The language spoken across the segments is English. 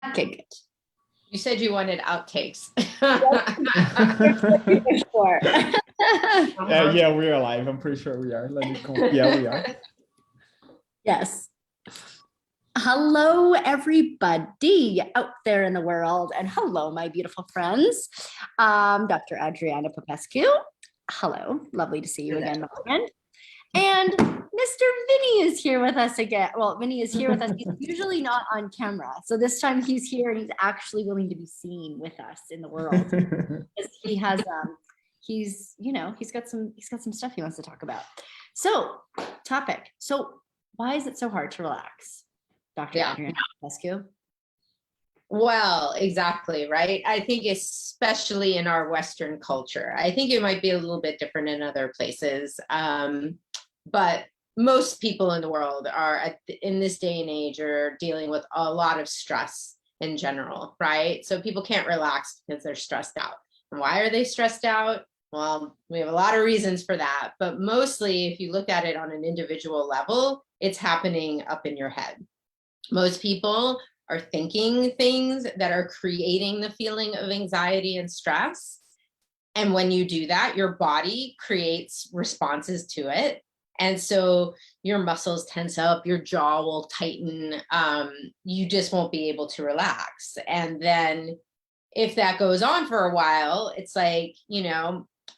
Okay, good. You said you wanted outtakes. Sure. Yeah, we're alive. I'm pretty sure we are. Yeah, we are. Yes. Hello, everybody out there in the world. And hello, my beautiful friends. Dr. Adriana Popescu. Hello. Lovely to see you again, my friend. And Mr. Vinny is here with us again. Well, Vinny is here with us. He's usually not on camera. So this time he's here and he's actually willing to be seen with us in the world. Because he has he's got some stuff he wants to talk about. So, topic. So why is it so hard to relax? Dr. Adriana Popescu? Well, exactly, right? I think especially in our Western culture, I think it might be a little bit different in other places. But most people in the world are in this day and age are dealing with a lot of stress in general, right? So people can't relax because they're stressed out. And why are they stressed out? Well, we have a lot of reasons for that, but mostly if you look at it on an individual level, it's happening up in your head. Most people are thinking things that are creating the feeling of anxiety and stress. And when you do that, your body creates responses to it. And so your muscles tense up, your jaw will tighten, you just won't be able to relax. And then if that goes on for a while, it's like,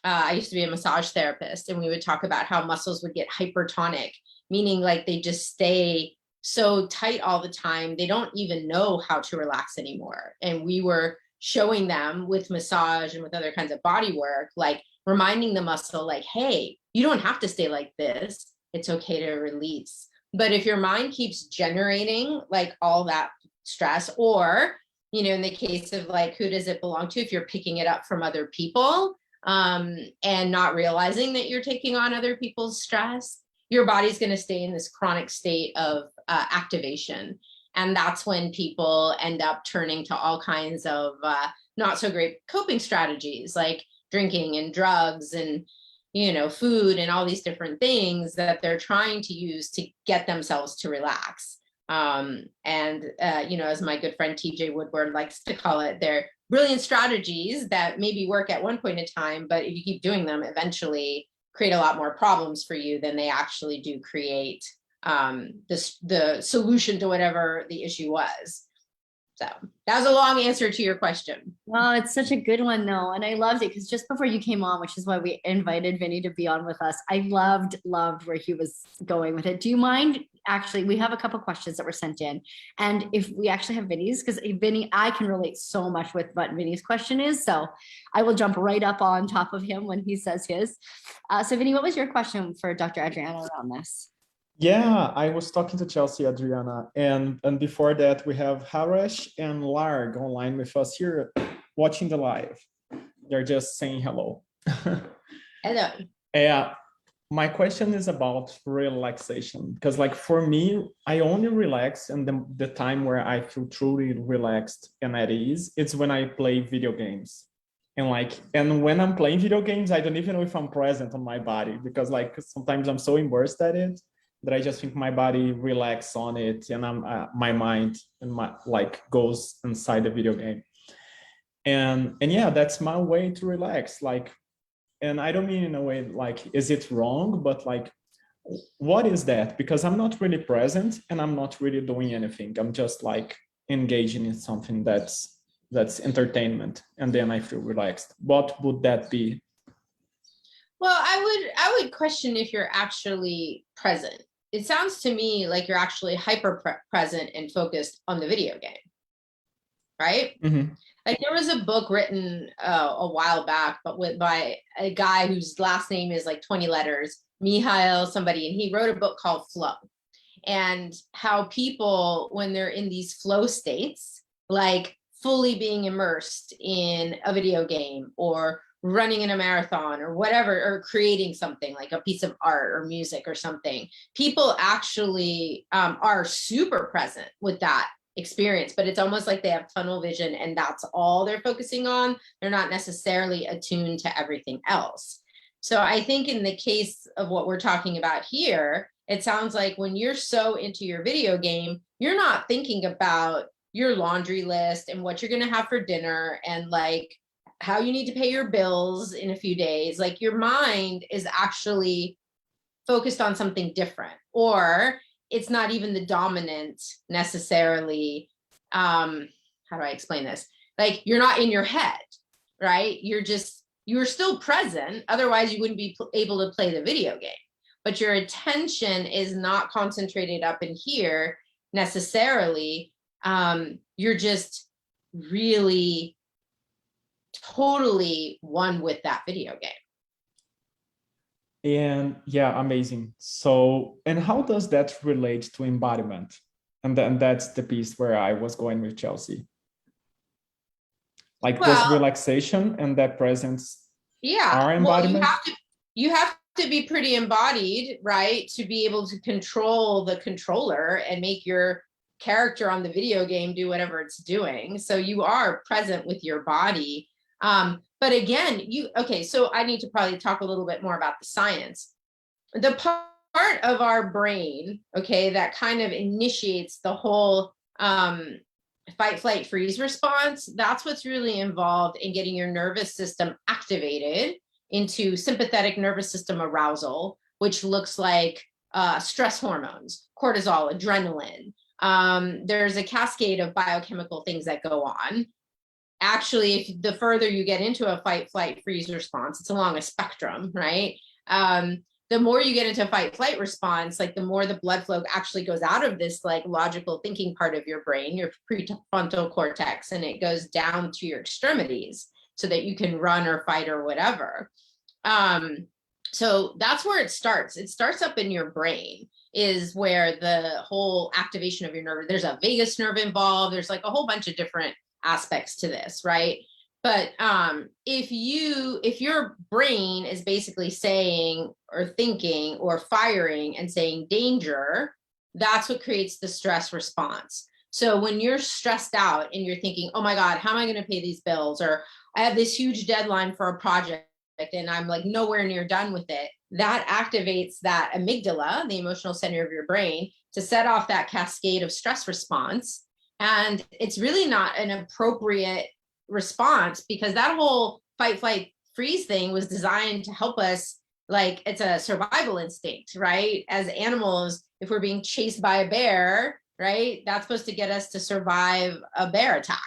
I used to be a massage therapist and we would talk about how muscles would get hypertonic, meaning like they just stay so tight all the time, they don't even know how to relax anymore. And we were showing them with massage and with other kinds of body work, like reminding the muscle like, hey, you don't have to stay like this. It's okay to release. But if your mind keeps generating like all that stress, or, in the case of like, who does it belong to? If you're picking it up from other people and not realizing that you're taking on other people's stress, your body's going to stay in this chronic state of activation. And that's when people end up turning to all kinds of not so great coping strategies like drinking and drugs and, food and all these different things that they're trying to use to get themselves to relax. As my good friend TJ Woodward likes to call it, they're brilliant strategies that maybe work at one point in time, but if you keep doing them, eventually create a lot more problems for you than they actually do create the solution to whatever the issue was. So that was a long answer to your question. Well, it's such a good one though. And I loved it because just before you came on, which is why we invited Vinny to be on with us, I loved where he was going with it. Do you mind? Actually, we have a couple questions that were sent in. And if we actually have Vinny's, because Vinny, I can relate so much with what Vinny's question is. So I will jump right up on top of him when he says his. So Vinny, what was your question for Dr. Adriana around this? Yeah, I was talking to Chelsea, Adriana, and before that we have Harish and Larg online with us here watching the live. They're just saying hello. Hello. Yeah, my question is about relaxation, because like for me, I only relax and the time where I feel truly relaxed and at ease, it's when I play video games. And when I'm playing video games, I don't even know if I'm present on my body, because like sometimes I'm so immersed at it that I just think my body relax on it, and my mind and my goes inside the video game. And yeah, that's my way to relax. And I don't mean in a way like, is it wrong? But like, what is that? Because I'm not really present and I'm not really doing anything. I'm just like engaging in something that's entertainment, and then I feel relaxed. What would that be? Well, I would question if you're actually present. It sounds to me like you're actually hyper present and focused on the video game, right? Mm-hmm. Like there was a book written a while back, but by a guy whose last name is like 20 letters, Mihail somebody, and he wrote a book called Flow, and how people, when they're in these flow states, like fully being immersed in a video game or running in a marathon or whatever, or creating something like a piece of art or music or something, people actually are super present with that experience, but it's almost like they have tunnel vision and that's all they're focusing on. They're not necessarily attuned to everything else. So I think in the case of what we're talking about here, it sounds like when you're so into your video game, you're not thinking about your laundry list and what you're going to have for dinner and like how you need to pay your bills in a few days. Like your mind is actually focused on something different, or it's not even the dominant necessarily. How do I explain this? Like you're not in your head, right? You're still present. Otherwise you wouldn't be able to play the video game, but your attention is not concentrated up in here necessarily. You're just really totally one with that video game. And yeah, amazing. So, and how does that relate to embodiment? And then that's the piece where I was going with Chelsea. Like this relaxation and that presence are embodiment? Well, you have to be pretty embodied, right? To be able to control the controller and make your character on the video game do whatever it's doing. So you are present with your body. But again, so I need to probably talk a little bit more about the science. The part of our brain, okay, that kind of initiates the whole fight, flight, freeze response, that's what's really involved in getting your nervous system activated into sympathetic nervous system arousal, which looks like stress hormones, cortisol, adrenaline. There's a cascade of biochemical things that go on. Actually, if the further you get into a fight, flight, freeze response, it's along a spectrum, right? The more you get into fight, flight response, like the more the blood flow actually goes out of this like logical thinking part of your brain, your prefrontal cortex, and it goes down to your extremities so that you can run or fight or whatever. So that's where it starts. It starts up in your brain, is where the whole activation of your nerve, there's a vagus nerve involved. There's like a whole bunch of different aspects to this, right? But if your brain is basically saying or thinking or firing and saying danger, that's what creates the stress response. So when you're stressed out and you're thinking, oh my God, how am I going to pay these bills? Or I have this huge deadline for a project and I'm like nowhere near done with it. That activates that amygdala, the emotional center of your brain, to set off that cascade of stress response. And it's really not an appropriate response, because that whole fight, flight, freeze thing was designed to help us. Like it's a survival instinct, right? As animals, if we're being chased by a bear, right, that's supposed to get us to survive a bear attack.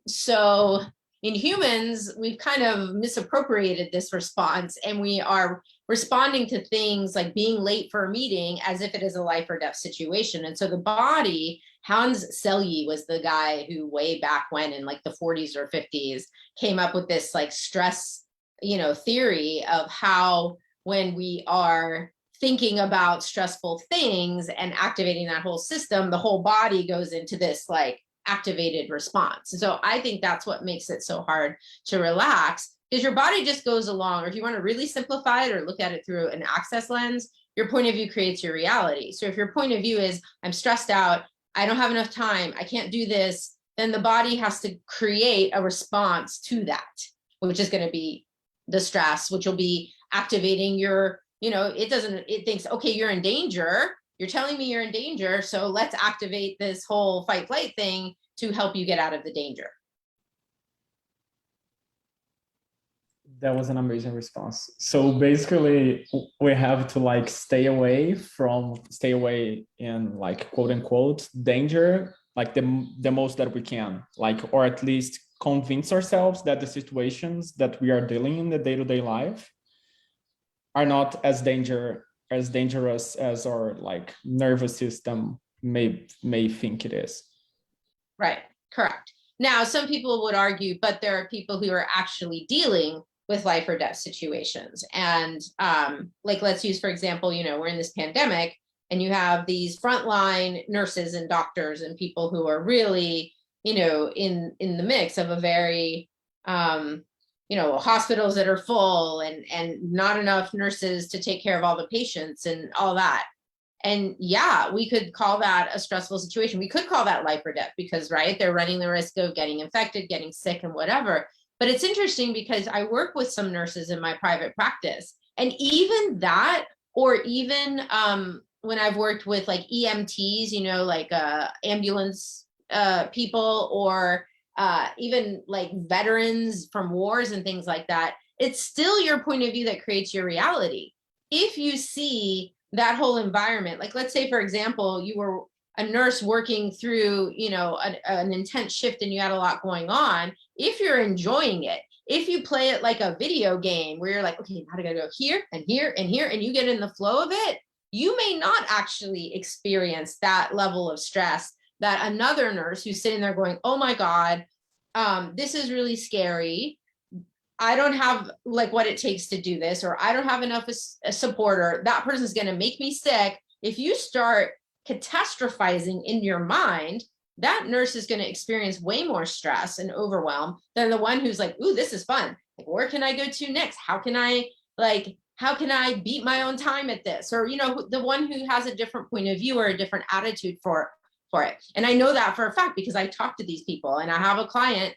So in humans, we've kind of misappropriated this response, and we are responding to things like being late for a meeting as if it is a life or death situation. And so the body, Hans Selye was the guy who way back when in like the 40s or 50s came up with this like stress, theory of how when we are thinking about stressful things and activating that whole system, the whole body goes into this like activated response. So I think that's what makes it so hard to relax, is your body just goes along. Or if you want to really simplify it or look at it through an access lens, your point of view creates your reality. So if your point of view is I'm stressed out, I don't have enough time, I can't do this, then the body has to create a response to that, which is going to be the stress, which will be activating your, it thinks, okay, you're in danger. You're telling me you're in danger. So let's activate this whole fight flight thing to help you get out of the danger. That was an amazing response. So basically we have to like stay away in like quote unquote danger, like the most that we can, like, or at least convince ourselves that the situations that we are dealing in the day-to-day life are not as dangerous as our like nervous system may think it is. Right, correct. Now, some people would argue, but there are people who are actually dealing with life or death situations. And like, let's use, for example, we're in this pandemic and you have these frontline nurses and doctors and people who are really, in the mix of a very, hospitals that are full and not enough nurses to take care of all the patients and all that. And yeah, we could call that a stressful situation. We could call that life or death because, right, they're running the risk of getting infected, getting sick and whatever. But it's interesting because I work with some nurses in my private practice, and even that, or even when I've worked with like EMTs, like ambulance people, or even like veterans from wars and things like that, it's still your point of view that creates your reality. If you see that whole environment, like let's say, for example, you were a nurse working through, an intense shift and you had a lot going on, if you're enjoying it, if you play it like a video game where you're like, okay, now I gotta go here and here and here, and you get in the flow of it, you may not actually experience that level of stress that another nurse who's sitting there going, oh my God, this is really scary. I don't have like what it takes to do this, or I don't have enough a supporter. That person's going to make me sick. If you start catastrophizing in your mind, that nurse is going to experience way more stress and overwhelm than the one who's like, ooh, this is fun. Like, where can I go to next? How can I beat my own time at this? Or, the one who has a different point of view or a different attitude for it. And I know that for a fact because I talk to these people, and I have a client,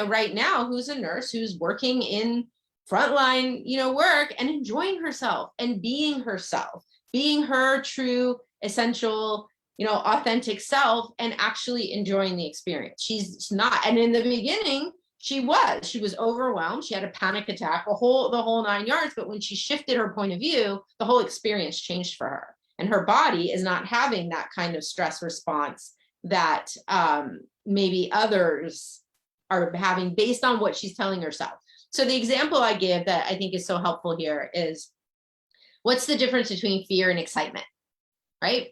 right now who's a nurse who's working in frontline, work and enjoying herself and being herself, being her true, essential, authentic self, and actually enjoying the experience. She's not, and in the beginning, she was overwhelmed. She had a panic attack, the whole 9 yards. But when she shifted her point of view, the whole experience changed for her. And her body is not having that kind of stress response that maybe others are having based on what she's telling herself. So the example I give that I think is so helpful here is, what's the difference between fear and excitement, right?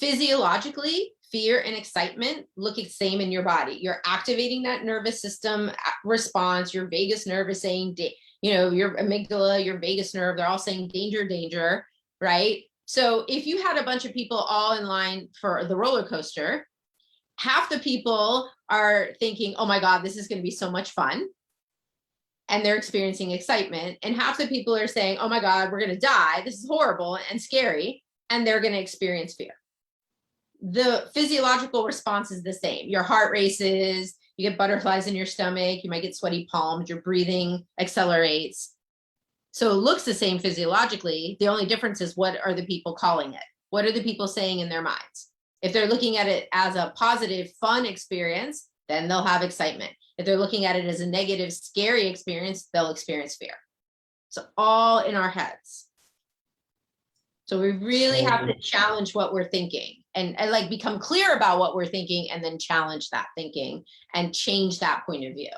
Physiologically, fear and excitement look the same in your body. You're activating that nervous system response, your vagus nerve is saying, your amygdala, your vagus nerve, they're all saying danger, danger, right? So if you had a bunch of people all in line for the roller coaster, half the people are thinking, oh my God, this is going to be so much fun, and they're experiencing excitement. And half the people are saying, oh my God, we're going to die, this is horrible and scary, and they're going to experience fear. The physiological response is the same. Your heart races, you get butterflies in your stomach, you might get sweaty palms, your breathing accelerates. So it looks the same physiologically. The only difference is, what are the people calling it? What are the people saying in their minds? If they're looking at it as a positive, fun experience, then they'll have excitement. If they're looking at it as a negative, scary experience, they'll experience fear. So all in our heads. So we really have to challenge what we're thinking and like become clear about what we're thinking, and then challenge that thinking and change that point of view.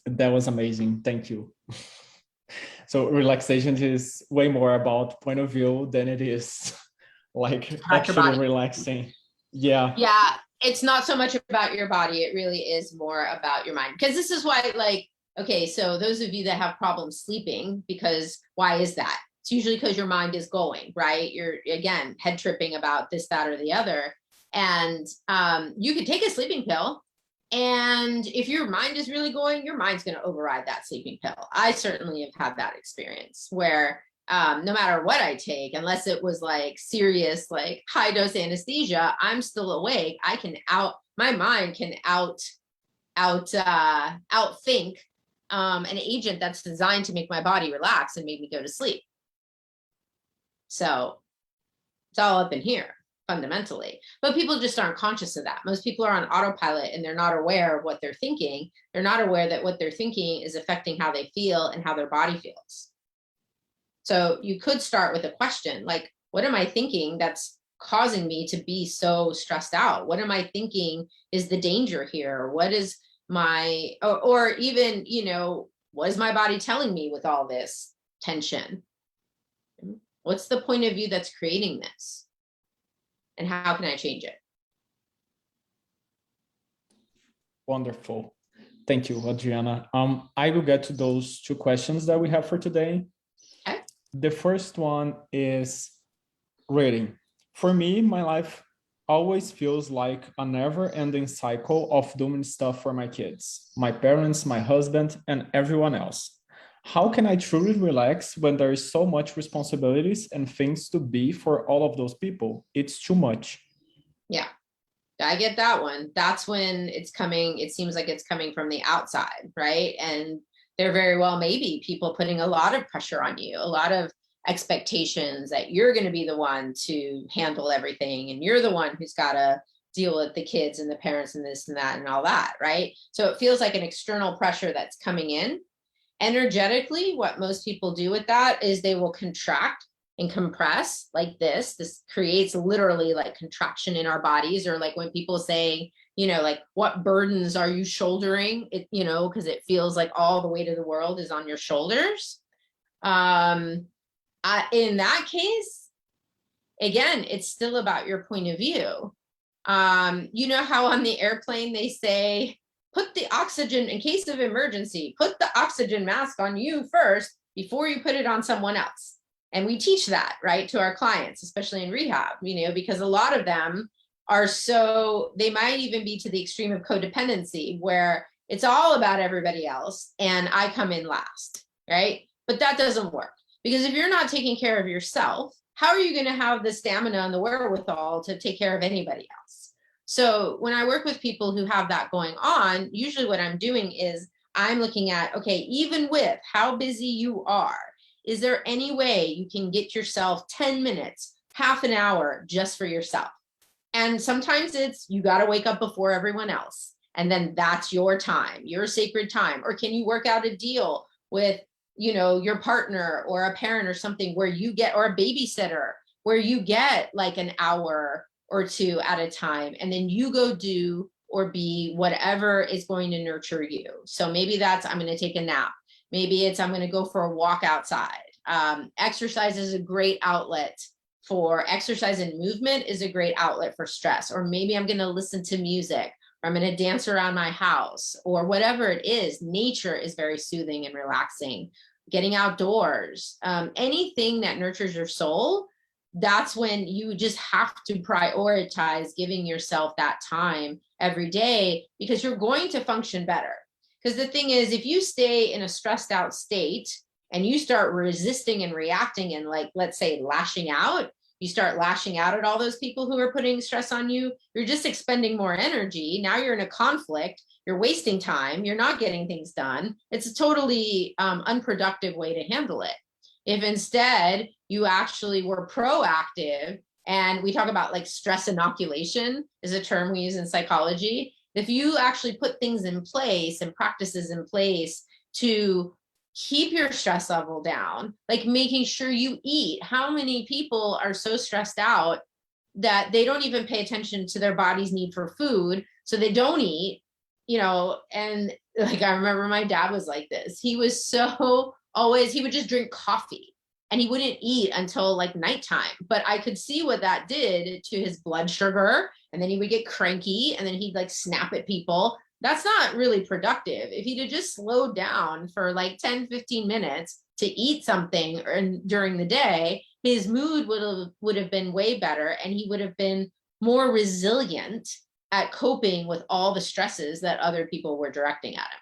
That was amazing. Thank you. So relaxation is way more about point of view than it is like actually relaxing. Yeah. Yeah. It's not so much about your body. It really is more about your mind. Because this is why, like, okay, so those of you that have problems sleeping, because why is that? It's usually because your mind is going, right? You're, again, head tripping about this, that, or the other. And you could take a sleeping pill, and if your mind is really going, your mind's going to override that sleeping pill. I certainly have had that experience where no matter what I take, unless it was like serious, like high dose anesthesia, I'm still awake. My mind can outthink an agent that's designed to make my body relax and make me go to sleep. So it's all up in here fundamentally, but people just aren't conscious of that. Most people are on autopilot, and they're not aware of what they're thinking. They're not aware that what they're thinking is affecting how they feel and how their body feels. So you could start with a question like, what am I thinking that's causing me to be so stressed out? What am I thinking is the danger here? What is my, or even, what is my body telling me with all this tension? What's the point of view that's creating this? And how can I change it? Wonderful. Thank you, Adriana. I will get to those two questions that we have for today. Okay. The first one is reading. For me, my life always feels like a never-ending cycle of doing stuff for my kids, my parents, my husband, and everyone else. How can I truly relax when there is so much responsibilities and things to be for all of those people? It's too much. Yeah, I get that one. That's when it's coming. It seems like it's coming from the outside, right? And there very well may be people putting a lot of pressure on you, a lot of expectations that you're going to be the one to handle everything, and you're the one who's got to deal with the kids and the parents and this and that and all that, right? So it feels like an external pressure that's coming in. Energetically, what most people do with that is they will contract and compress like this. This creates literally like contraction in our bodies, or like when people say, you know, like, what burdens are you shouldering? It, you know, because it feels like all the weight of the world is on your shoulders. In that case, again, it's still about your point of view. You know how on the airplane they say, put the oxygen, in case of emergency, put the oxygen mask on you first before you put it on someone else. And we teach that, right, to our clients, especially in rehab, you know, because a lot of them are so, they might even be to the extreme of codependency, where it's all about everybody else and I come in last, right? But that doesn't work, because if you're not taking care of yourself, how are you going to have the stamina and the wherewithal to take care of anybody else? So when I work with people who have that going on, usually what I'm doing is I'm looking at, okay, even with how busy you are, is there any way you can get yourself 10 minutes, half an hour just for yourself? And sometimes it's, you got to wake up before everyone else. And then that's your time, your sacred time. Or can you work out a deal with, you know, your partner or a parent or something where you get, or a babysitter, where you get like an hour or two at a time, and then you go do or be whatever is going to nurture you. So maybe that's, I'm going to take a nap. Maybe it's, I'm going to go for a walk outside. Exercise is a great outlet for exercise, and movement is a great outlet for stress. Or maybe I'm going to listen to music, or I'm going to dance around my house, or whatever it is. Nature is very soothing and relaxing. Getting outdoors, anything that nurtures your soul, that's when you just have to prioritize giving yourself that time every day, because you're going to function better. Because the thing is, if you stay in a stressed out state and you start resisting and reacting and, like, let's say lashing out, you start lashing out at all those people who are putting stress on you, you're just expending more energy. Now you're in a conflict, you're wasting time, you're not getting things done. It's a totally unproductive way to handle it. If instead you actually were proactive, and we talk about like stress inoculation is a term we use in psychology. If you actually put things in place and practices in place to keep your stress level down, like making sure you eat. How many people are so stressed out that they don't even pay attention to their body's need for food, so they don't eat, you know? And like, I remember my dad was like this. He was so always, he would just drink coffee and he wouldn't eat until like nighttime. But I could see what that did to his blood sugar. And then he would get cranky, and then he'd like snap at people. That's not really productive. If he'd have just slowed down for like 10, 15 minutes to eat something during the day, his mood would have been way better, and he would have been more resilient at coping with all the stresses that other people were directing at him.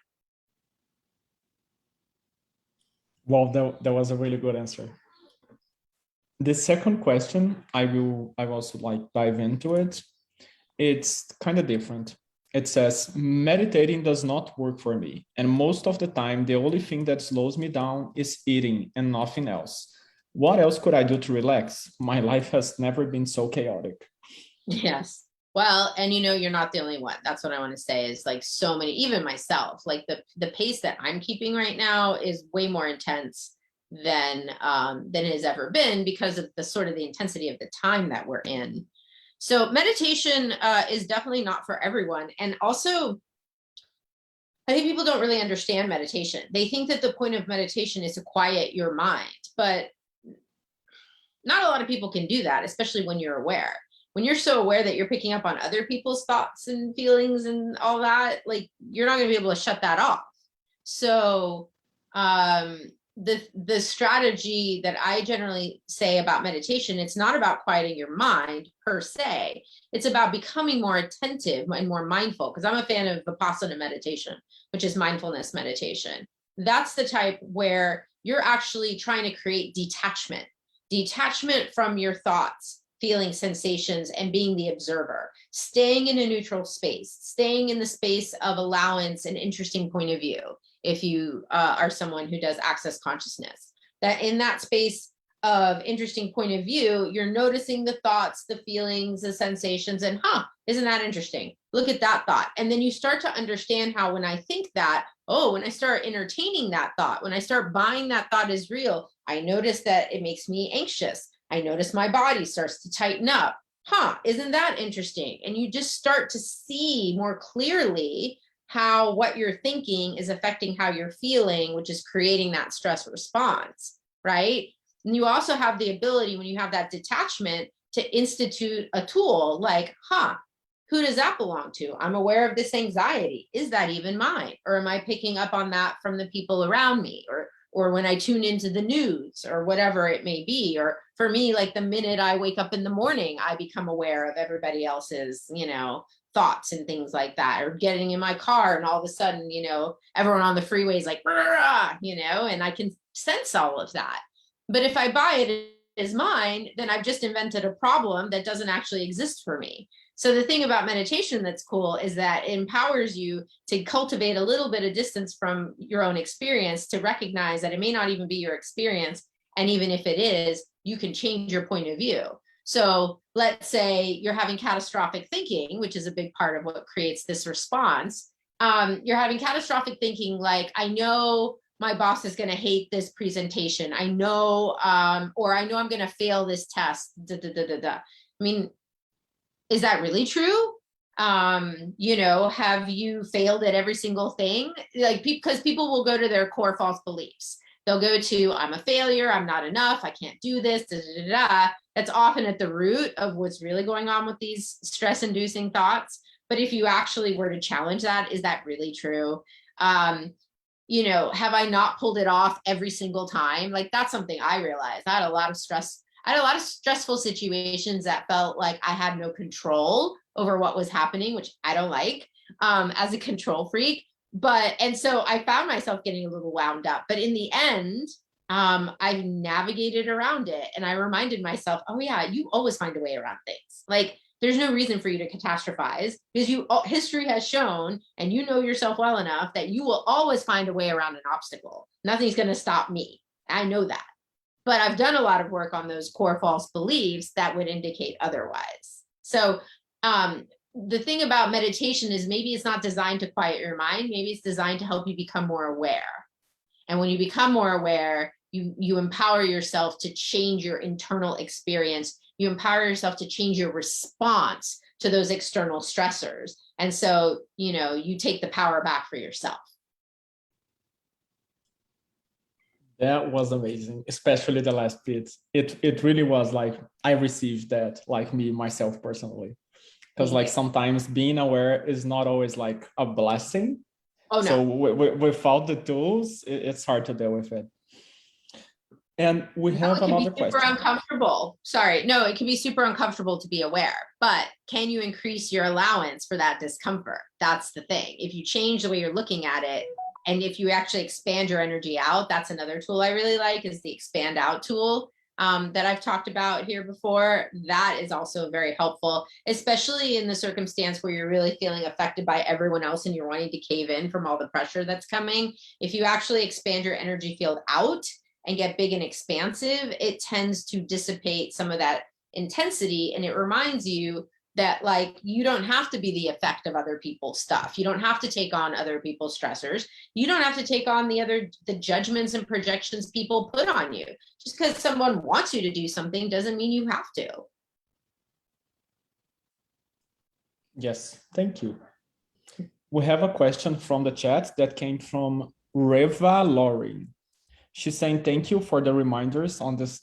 Well, that was a really good answer. The second question, I also like dive into it. It's kind of different. It says, meditating does not work for me. And most of the time, the only thing that slows me down is eating and nothing else. What else could I do to relax? My life has never been so chaotic. Yes. Well, and you know, you're not the only one. That's what I want to say, is like so many, even myself, like the pace that I'm keeping right now is way more intense than it has ever been, because of the sort of the intensity of the time that we're in. So meditation is definitely not for everyone. And also, I think people don't really understand meditation. They think that the point of meditation is to quiet your mind, but not a lot of people can do that, especially when you're aware. When you're so aware that you're picking up on other people's thoughts and feelings and all that, like, you're not going to be able to shut that off. So the strategy that I generally say about meditation, it's not about quieting your mind per se. It's about becoming more attentive and more mindful, because I'm a fan of Vipassana meditation, which is mindfulness meditation. That's the type where you're actually trying to create detachment from your thoughts, feeling, sensations, and being the observer, staying in a neutral space, staying in the space of allowance and interesting point of view. If you are someone who does access consciousness, that in that space, of interesting point of view, you're noticing the thoughts, the feelings, the sensations, and isn't that interesting? Look at that thought. And then you start to understand how when I think that, oh, when I start entertaining that thought, when I start buying that thought is real, I notice that it makes me anxious. I notice my body starts to tighten up. Isn't that interesting? And you just start to see more clearly how what you're thinking is affecting how you're feeling, which is creating that stress response, right? And you also have the ability, when you have that detachment, to institute a tool like, who does that belong to? I'm aware of this anxiety. Is that even mine? Or am I picking up on that from the people around me? Or when I tune into the news or whatever it may be? Or for me, like the minute I wake up in the morning, I become aware of everybody else's, thoughts and things like that, or getting in my car and all of a sudden, everyone on the freeway is like, and I can sense all of that. But if I buy it as mine, then I've just invented a problem that doesn't actually exist for me. So the thing about meditation that's cool is that it empowers you to cultivate a little bit of distance from your own experience, to recognize that it may not even be your experience. And even if it is, you can change your point of view. So let's say you're having catastrophic thinking, which is a big part of what creates this response. You're having catastrophic thinking like, I know my boss is going to hate this presentation. I know, or I know I'm going to fail this test. I mean, is that really true? Have you failed at every single thing? Like, because people will go to their core false beliefs. They'll go to, I'm a failure, I'm not enough, I can't do this, That's often at the root of what's really going on with these stress-inducing thoughts. But if you actually were to challenge that, is that really true? Have I not pulled it off every single time? Like, that's something I realized. I had a lot of stress. I had a lot of stressful situations that felt like I had no control over what was happening, which I don't like, as a control freak. And so I found myself getting a little wound up. But in the end, I navigated around it. And I reminded myself, oh yeah, you always find a way around things. Like, there's no reason for you to catastrophize, because history has shown, and you know yourself well enough, that you will always find a way around an obstacle. Nothing's going to stop me. I know that. But I've done a lot of work on those core false beliefs that would indicate otherwise. So the thing about meditation is, maybe it's not designed to quiet your mind. Maybe it's designed to help you become more aware. And when you become more aware, you empower yourself to change your internal experience. You empower yourself to change your response to those external stressors. And so, you take the power back for yourself. That was amazing, especially the last bit. It really was like, I received that, like myself personally. Because like sometimes being aware is not always like a blessing. Oh, no. So without the tools, it's hard to deal with it. And we have another question. Super uncomfortable. Sorry. No, it can be super uncomfortable to be aware, but can you increase your allowance for that discomfort? That's the thing. If you change the way you're looking at it, and if you actually expand your energy out, that's another tool I really like, is the expand out tool that I've talked about here before. That is also very helpful, especially in the circumstance where you're really feeling affected by everyone else and you're wanting to cave in from all the pressure that's coming. If you actually expand your energy field out and get big and expansive, it tends to dissipate some of that intensity. And it reminds you that, like, you don't have to be the effect of other people's stuff. You don't have to take on other people's stressors. You don't have to take on the judgments and projections people put on you. Just because someone wants you to do something doesn't mean you have to. Yes, thank you. We have a question from the chat that came from Reva Laurie. She's saying, thank you for the reminders on this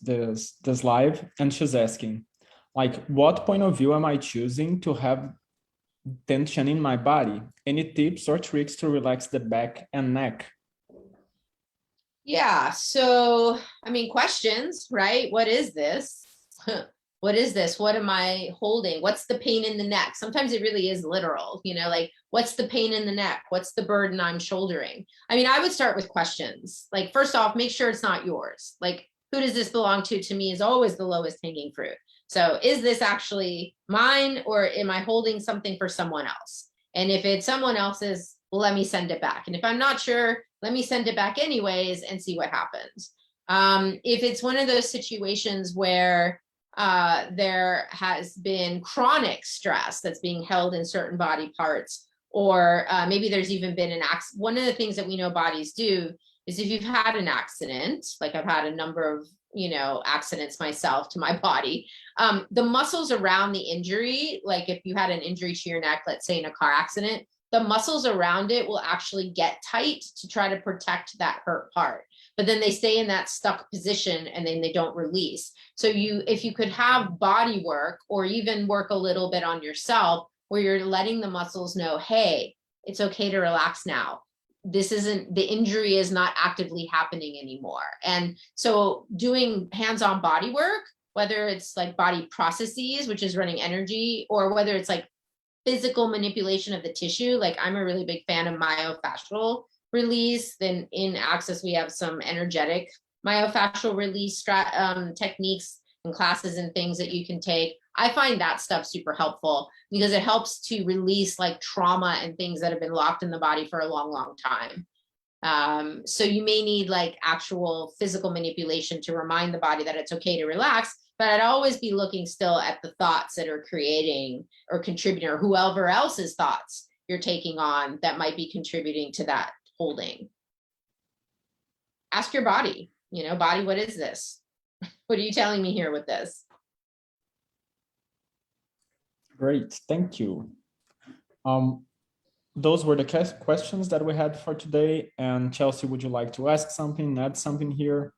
live. And she's asking, like, what point of view am I choosing to have tension in my body? Any tips or tricks to relax the back and neck? Yeah. So, questions, right? What is this? What is this? What am I holding? What's the pain in the neck? Sometimes it really is literal, like, what's the pain in the neck? What's the burden I'm shouldering? I would start with questions. Like, first off, make sure it's not yours. Like, who does this belong to me is always the lowest hanging fruit. So is this actually mine, or am I holding something for someone else? And if it's someone else's, well, let me send it back. And if I'm not sure, let me send it back anyways and see what happens. If it's one of those situations where there has been chronic stress that's being held in certain body parts, or maybe there's even been an accident. One of the things that we know bodies do is if you've had an accident, like I've had a number of, accidents myself to my body, the muscles around the injury, like if you had an injury to your neck, let's say in a car accident, the muscles around it will actually get tight to try to protect that hurt part. But then they stay in that stuck position and then they don't release. So if you could have body work or even work a little bit on yourself where you're letting the muscles know, hey, it's okay to relax now. The injury is not actively happening anymore. And so doing hands-on body work, whether it's like body processes, which is running energy, or whether it's like physical manipulation of the tissue, like I'm a really big fan of myofascial release. Then in Access, we have some energetic myofascial release techniques and classes and things that you can take. I find that stuff super helpful because it helps to release like trauma and things that have been locked in the body for a long, long time. So you may need like actual physical manipulation to remind the body that it's okay to relax, but I'd always be looking still at the thoughts that are creating or contributing, or whoever else's thoughts you're taking on that might be contributing to that holding. Ask your body, body, what is this? What are you telling me here with this? Great, thank you. Those were the questions that we had for today. And Chelsea, would you like to ask something, add something here?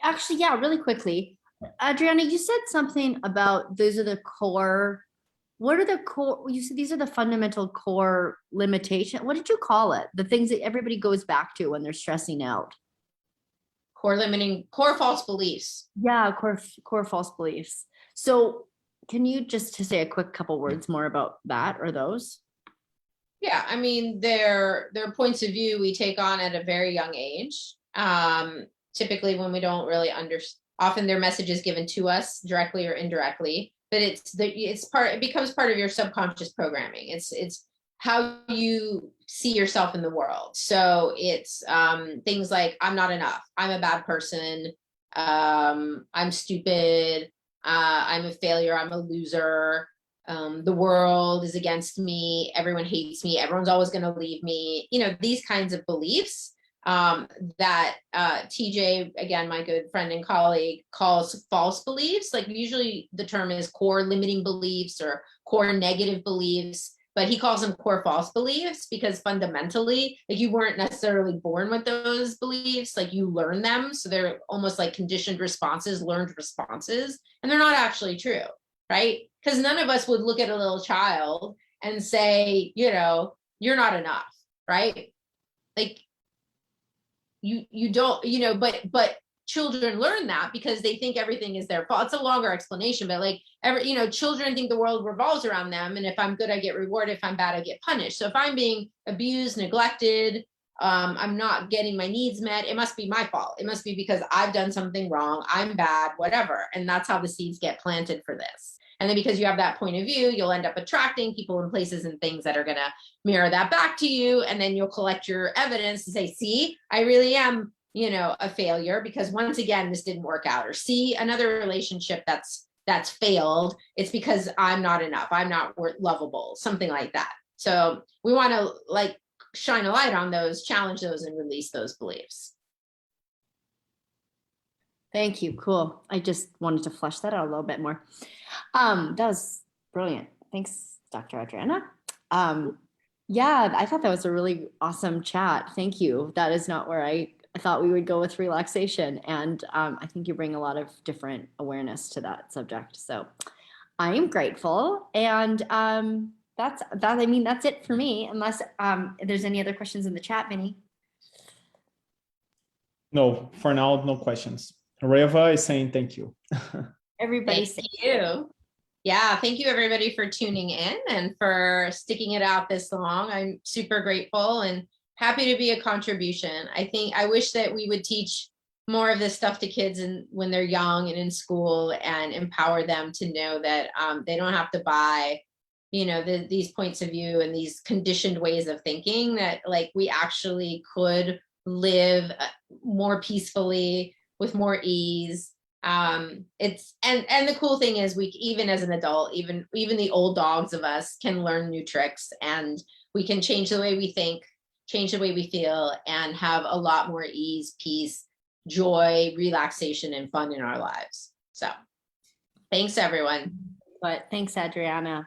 Actually, yeah, really quickly. Adriana, you said something about those are the core. What are the core? You said these are the fundamental core limitation. What did you call it? The things that everybody goes back to when they're stressing out. Core false beliefs. Yeah, core false beliefs. So can you just say a quick couple words more about that or those? Yeah, I mean, they're points of view we take on at a very young age. Typically when we don't really understand, often their message is given to us directly or indirectly, but it becomes part of your subconscious programming. It's how you see yourself in the world. So it's things like, I'm not enough, I'm a bad person, I'm stupid, I'm a failure, I'm a loser, the world is against me, everyone hates me, everyone's always going to leave me, these kinds of beliefs that TJ, again, my good friend and colleague, calls false beliefs. Like usually the term is core limiting beliefs or core negative beliefs, but he calls them core false beliefs because fundamentally, like you weren't necessarily born with those beliefs, like you learn them. So they're almost like conditioned responses, learned responses, and they're not actually true, right? Because none of us would look at a little child and say, you're not enough, right? Like you don't, but children learn that because they think everything is their fault. It's a longer explanation, but like children think the world revolves around them. And if I'm good, I get rewarded. If I'm bad, I get punished. So if I'm being abused, neglected, I'm not getting my needs met, it must be my fault. It must be because I've done something wrong. I'm bad, whatever. And that's how the seeds get planted for this. And then because you have that point of view, you'll end up attracting people and places and things that are going to mirror that back to you. And then you'll collect your evidence to say, see, I really am, a failure because once again, this didn't work out. Or see another relationship that's failed. It's because I'm not enough. I'm not lovable, something like that. So we want to like shine a light on those, challenge those, and release those beliefs. Thank you. Cool. I just wanted to flesh that out a little bit more. That was brilliant. Thanks, Dr. Adriana. Yeah, I thought that was a really awesome chat. Thank you. That is not where I thought we would go with relaxation. And I think you bring a lot of different awareness to that subject. So I am grateful. And that's it for me, unless there's any other questions in the chat, Vinny. No, for now, no questions. Reva is saying thank you. Everybody, thank you. Yeah, thank you everybody for tuning in and for sticking it out this long. I'm super grateful and happy to be a contribution. I wish that we would teach more of this stuff to kids when they're young and in school and empower them to know that they don't have to buy you know, these points of view and these conditioned ways of thinking, that like we actually could live more peacefully with more ease. It's and the cool thing is, we even as an adult, even the old dogs of us can learn new tricks, and we can change the way we think, change the way we feel, and have a lot more ease, peace, joy, relaxation, and fun in our lives. So thanks everyone. But thanks, Adriana.